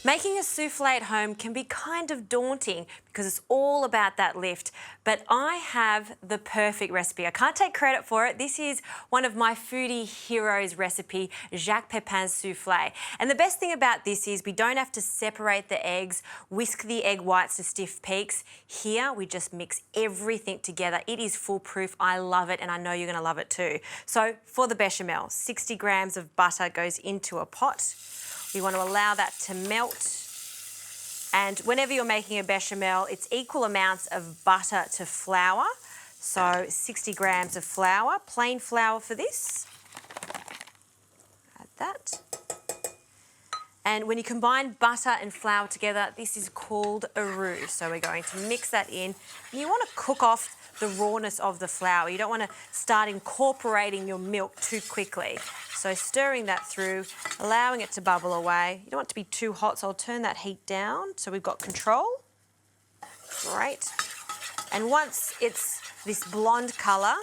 Making a souffle at home can be kind of daunting because it's all about that lift, but I have the perfect recipe. I can't take credit for it. This is one of my foodie heroes' recipe, Jacques Pepin's souffle. And the best thing about this is we don't have to separate the eggs, whisk the egg whites to stiff peaks. Here, we just mix everything together. It is foolproof. I love it, and I know you're gonna love it too. So for the bechamel, 60 grams of butter goes into a pot. You want to allow that to melt. And whenever you're making a bechamel, it's equal amounts of butter to flour. So 60 grams of flour, plain flour for this. Add that. And when you combine butter and flour together, this is called a roux. So we're going to mix that in. And you want to cook off the rawness of the flour. You don't want to start incorporating your milk too quickly. So stirring that through, allowing it to bubble away. You don't want it to be too hot, so I'll turn that heat down so we've got control. Great. And once it's this blonde colour,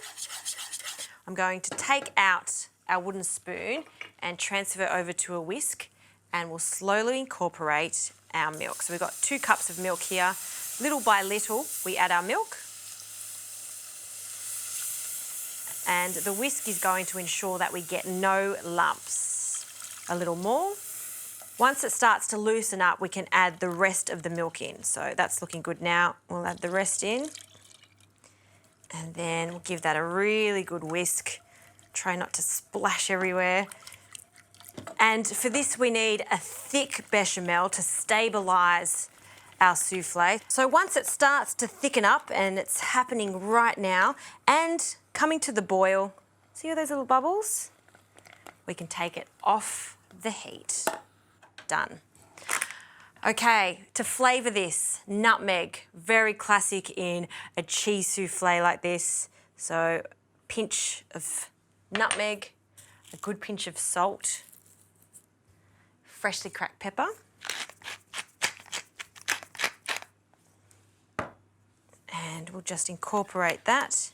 I'm going to take out our wooden spoon and transfer over to a whisk, and we'll slowly incorporate our milk. So we've got 2 cups of milk here. Little by little, we add our milk. And the whisk is going to ensure that we get no lumps. A little more. Once it starts to loosen up, we can add the rest of the milk in. So that's looking good now. We'll add the rest in. And then we'll give that a really good whisk. Try not to splash everywhere. And for this, we need a thick bechamel to stabilise our souffle. So once it starts to thicken up, and it's happening right now, and coming to the boil, see all those little bubbles? We can take it off the heat. Done. Okay, to flavour this, nutmeg, very classic in a cheese souffle like this. So pinch of nutmeg, a good pinch of salt, freshly cracked pepper, and we'll just incorporate that.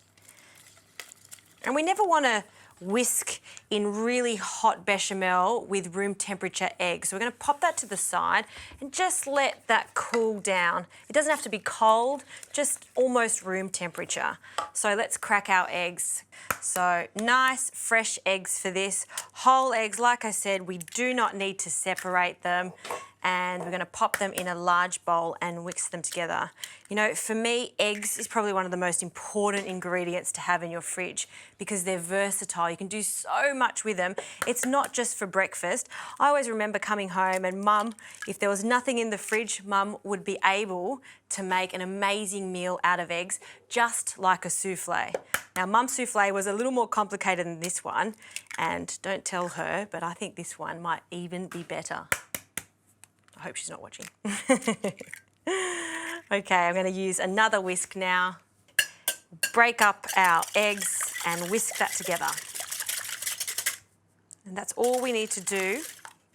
And we never want to whisk in really hot bechamel with room temperature eggs. So we're going to pop that to the side and just let that cool down. It doesn't have to be cold, just almost room temperature. So let's crack our eggs. So nice fresh eggs for this. Whole eggs, like I said, we do not need to separate them. And we're going to pop them in a large bowl and whisk them together. You know, for me, eggs is probably one of the most important ingredients to have in your fridge because they're versatile. You can do so much with them. It's not just for breakfast. I always remember coming home and Mum, if there was nothing in the fridge, Mum would be able to make an amazing meal out of eggs, just like a souffle. Now, Mum's souffle was a little more complicated than this one, and don't tell her, but I think this one might even be better. I hope she's not watching. Okay, I'm going to use another whisk now. Break up our eggs and whisk that together. And that's all we need to do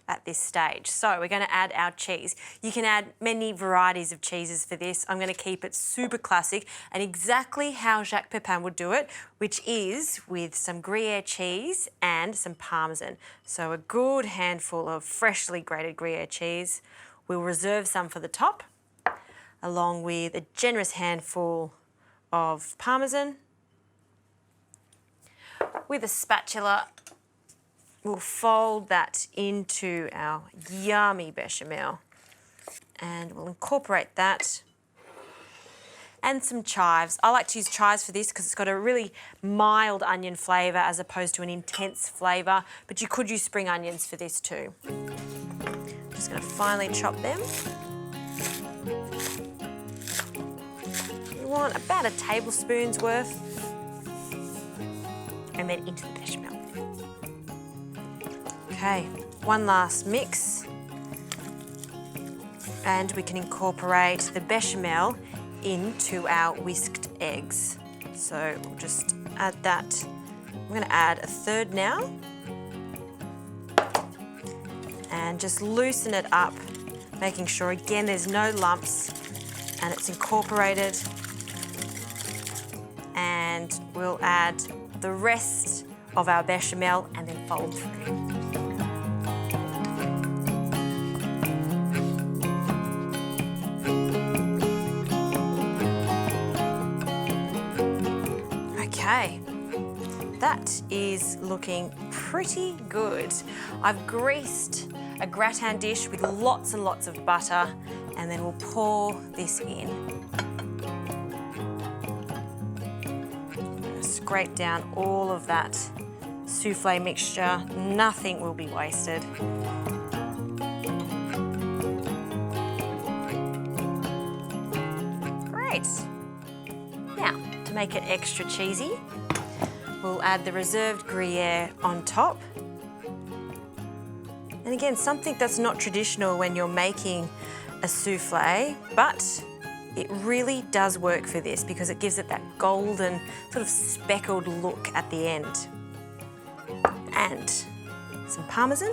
at this stage. So we're going to add our cheese. You can add many varieties of cheeses for this. I'm going to keep it super classic and exactly how Jacques Pepin would do it, which is with some Gruyere cheese and some Parmesan. So a good handful of freshly grated Gruyere cheese. We'll reserve some for the top, along with a generous handful of Parmesan. With a spatula, we'll fold that into our yummy bechamel and we'll incorporate that. And some chives. I like to use chives for this because it's got a really mild onion flavour as opposed to an intense flavour, but you could use spring onions for this too. Just going to finely chop them. You want about a tablespoon's worth, and then into the bechamel. Okay, one last mix, and we can incorporate the bechamel into our whisked eggs. So we'll just add that. I'm going to add a third now. And just loosen it up, making sure again there's no lumps and it's incorporated. And we'll add the rest of our bechamel and then fold through. that is looking pretty good. I've greased a gratin dish with lots and lots of butter, and then we'll pour this in. Scrape down all of that soufflé mixture. Nothing will be wasted. Great. Now, to make it extra cheesy, we'll add the reserved Gruyere on top. And again, something that's not traditional when you're making a soufflé, but it really does work for this because it gives it that golden, sort of speckled look at the end. And some Parmesan.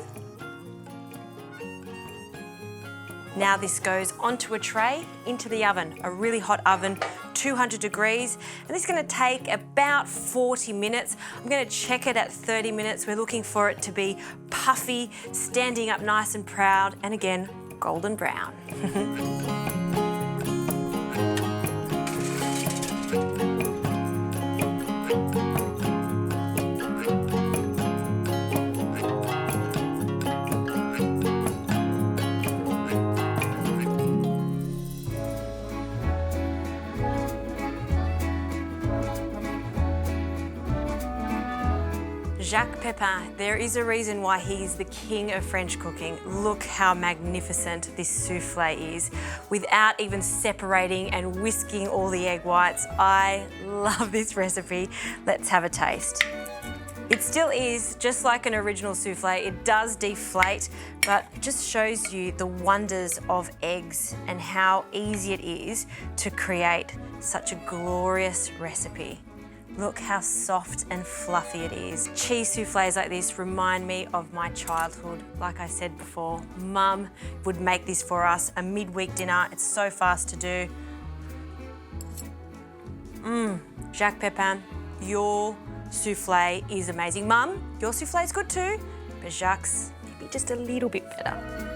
Now this goes onto a tray into the oven, a really hot oven, 200 degrees, and this is going to take about 40 minutes. I'm going to check it at 30 minutes. We're looking for it to be puffy, standing up nice and proud, and again, golden brown. Jacques Pepin, there is a reason why he's the king of French cooking. Look how magnificent this soufflé is, without even separating and whisking all the egg whites. I love this recipe. Let's have a taste. It still is just like an original soufflé. It does deflate, but it just shows you the wonders of eggs and how easy it is to create such a glorious recipe. Look how soft and fluffy it is. Cheese soufflés like this remind me of my childhood. Like I said before, Mum would make this for us, a midweek dinner. It's so fast to do. Jacques Pepin, your soufflé is amazing. Mum, your soufflé is good too, but Jacques, maybe just a little bit better.